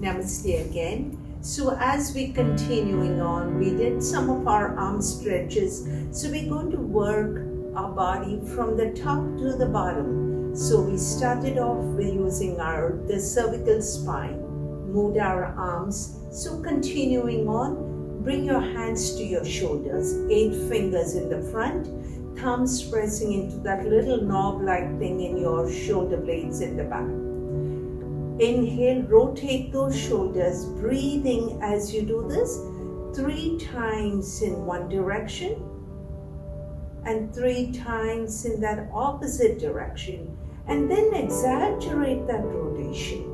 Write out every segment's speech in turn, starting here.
Namaste again. So as we continuing on, we did some of our arm stretches. So we're going to work our body from the top to the bottom. So we started off with using the cervical spine, moved our arms. So continuing on, bring your hands to your shoulders, 8 fingers in the front, thumbs pressing into that little knob-like thing in your shoulder blades in the back. Inhale, rotate those shoulders, breathing as you do this 3 times in one direction and 3 times in that opposite direction, and then exaggerate that rotation.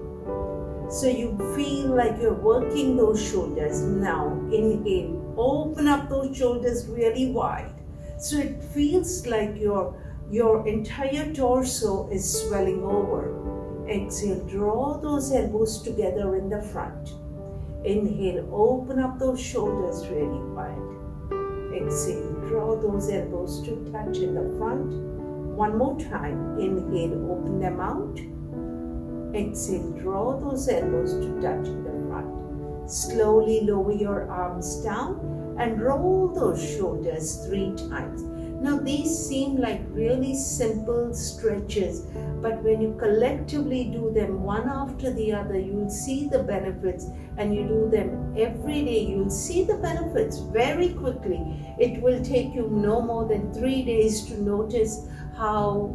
So you feel like you're working those shoulders. Now inhale, open up those shoulders really wide. So it feels like your entire torso is swelling over. Exhale, draw those elbows together in the front. Inhale, open up those shoulders really wide. Exhale, draw those elbows to touch in the front. One more time. Inhale, open them out. Exhale, draw those elbows to touch in the front. Slowly lower your arms down and roll those shoulders 3 times. Now these seem like really simple stretches, but when you collectively do them one after the other, you'll see the benefits, and you do them every day, you'll see the benefits very quickly. It will take you no more than 3 days to notice how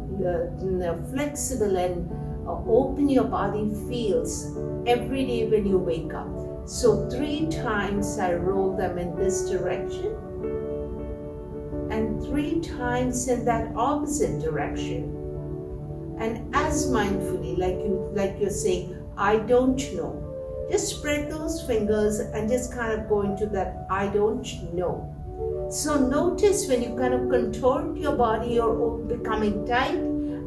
flexible and open your body feels every day when you wake up. So 3 times I roll them in this direction, and 3 times in that opposite direction. And as mindfully, like you're saying, I don't know. Just spread those fingers and just kind of go into that I don't know. So notice when you kind of contort your body, you're becoming tight,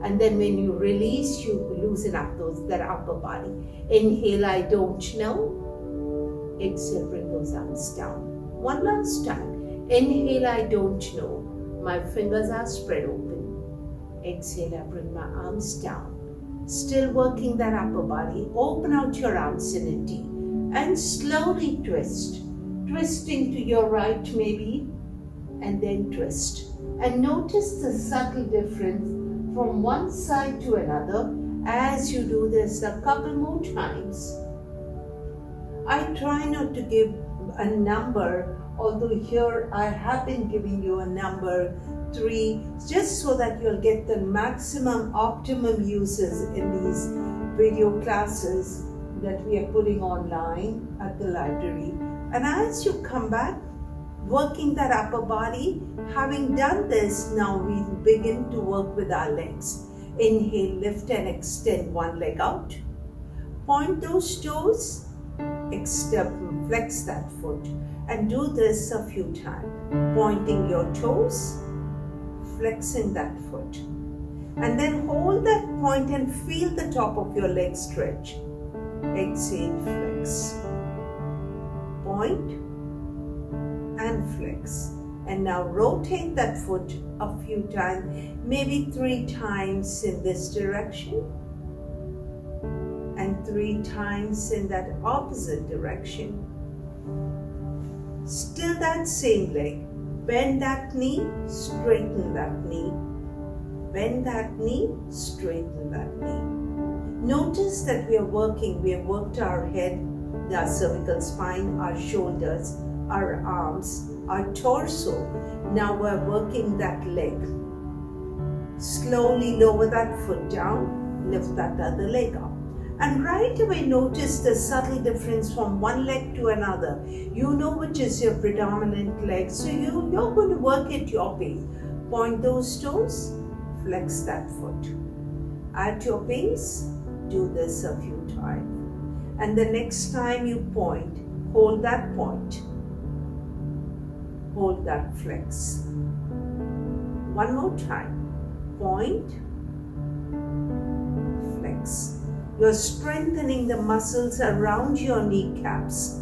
and then when you release, you loosen up that upper body. Inhale, I don't know. Exhale, bring those arms down. One last time. Inhale, I don't know. My fingers are spread open. Exhale, I bring my arms down. Still working that upper body. Open out your arms in a T and slowly twist. Twisting to your right maybe, and then twist. And notice the subtle difference from one side to another as you do this a couple more times. I try not to give a number, although here I have been giving you a number 3, just so that you'll get the maximum optimum uses in these video classes that we are putting online at the library. And as you come back, working that upper body, having done this, now we begin to work with our legs. Inhale, lift and extend one leg out. Point those toes, flex that foot, and do this a few times. Pointing your toes, flexing that foot. And then hold that point and feel the top of your leg stretch. Exhale, flex. Point and flex. And now rotate that foot a few times, maybe 3 times in this direction and 3 times in that opposite direction. Still that same leg. Bend that knee, straighten that knee. Bend that knee, straighten that knee. Notice that we have worked our head, our cervical spine, our shoulders, our arms, our torso. Now we're working that leg. Slowly lower that foot down, lift that other leg up. And right away notice the subtle difference from one leg to another. You know which is your predominant leg, so you're going to work at your pace. Point those toes, flex that foot. At your pace, do this a few times. And the next time you point, hold that point. Hold that flex. One more time. Point, flex. You're strengthening the muscles around your kneecaps.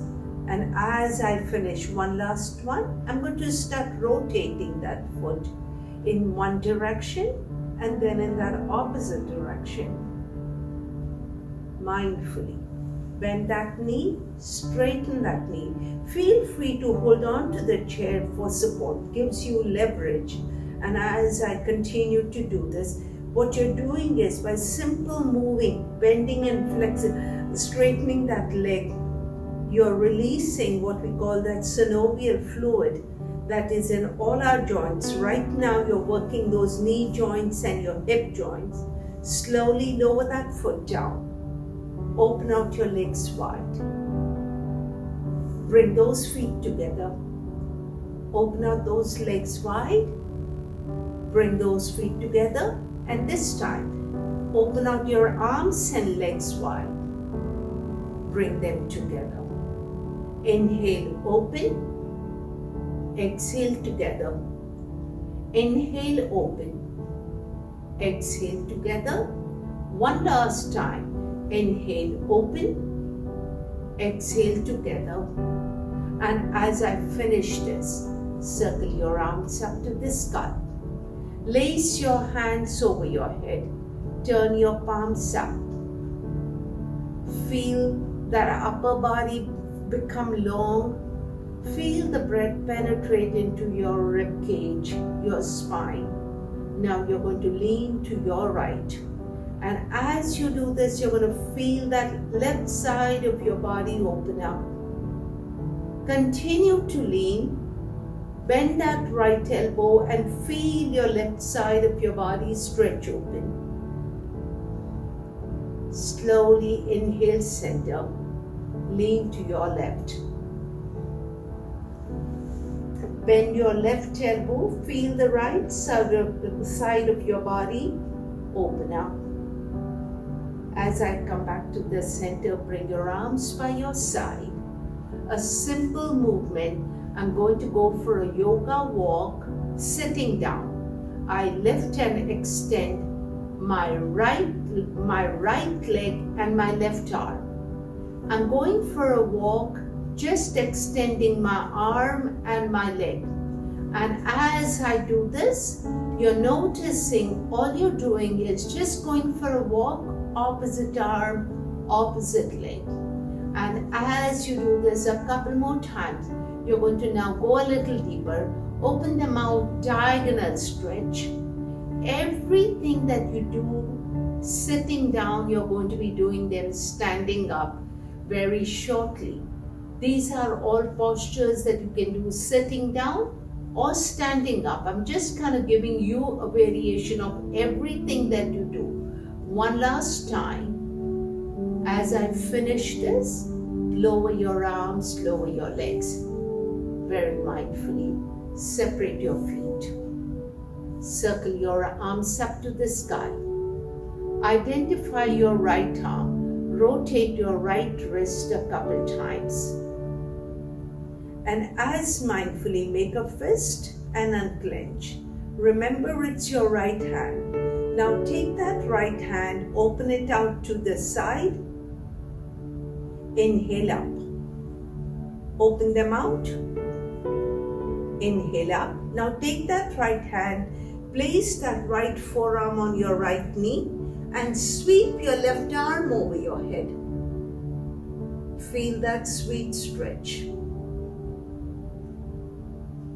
And as I finish one last one, I'm going to start rotating that foot in one direction and then in that opposite direction. Mindfully. Bend that knee, straighten that knee. Feel free to hold on to the chair for support, gives you leverage. And as I continue to do this, what you're doing is by simple moving, bending and flexing, straightening that leg, you're releasing what we call that synovial fluid that is in all our joints. Right now, you're working those knee joints and your hip joints. Slowly lower that foot down. Open out your legs wide. Bring those feet together. Open out those legs wide. Bring those feet together. And this time, open out your arms and legs wide. Bring them together. Inhale, open. Exhale together. Inhale, open. Exhale together. One last time. Inhale, open. Exhale together. And as I finish this, circle your arms up to the sky. Place your hands over your head. Turn your palms up. Feel that upper body become long. Feel the breath penetrate into your rib cage, your spine. Now you're going to lean to your right. And as you do this, you're going to feel that left side of your body open up. Continue to lean. Bend that right elbow and feel your left side of your body stretch open. Slowly inhale center. Lean to your left. Bend your left elbow. Feel the right side of your body open up. As I come back to the center, bring your arms by your side. A simple movement. I'm going to go for a yoga walk, sitting down. I lift and extend my right leg and my left arm. I'm going for a walk, just extending my arm and my leg. And as I do this, you're noticing all you're doing is just going for a walk, opposite arm, opposite leg. And as you do this a couple more times, you're going to now go a little deeper, open the mouth, diagonal stretch. Everything that you do sitting down, you're going to be doing them standing up very shortly. These are all postures that you can do sitting down or standing up. I'm just kind of giving you a variation of everything that you do. One last time, as I finish this, lower your arms, lower your legs. Very mindfully, separate your feet. Circle your arms up to the sky. Identify your right arm. Rotate your right wrist a couple times. And as mindfully make a fist and unclench. Remember, it's your right hand. Now take that right hand, open it out to the side. Inhale up. Open them out. Inhale up. Now take that right hand, place that right forearm on your right knee and sweep your left arm over your head. Feel that sweet stretch.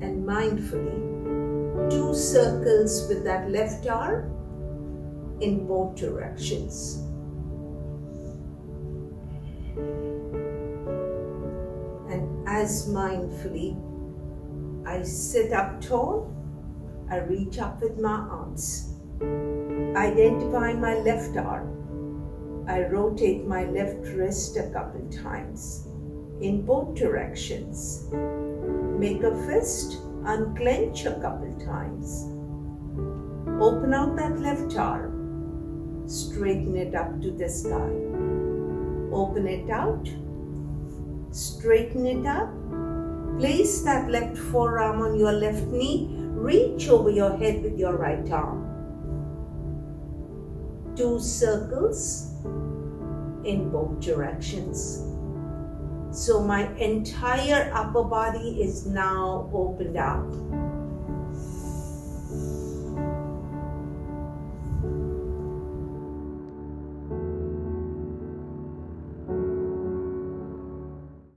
And mindfully, 2 circles with that left arm in both directions. And as mindfully I sit up tall, I reach up with my arms. Identify my left arm. I rotate my left wrist a couple times in both directions. Make a fist, unclench a couple times. Open out that left arm. Straighten it up to the sky. Open it out. Straighten it up. Place that left forearm on your left knee. Reach over your head with your right arm. 2 circles in both directions. So my entire upper body is now opened up.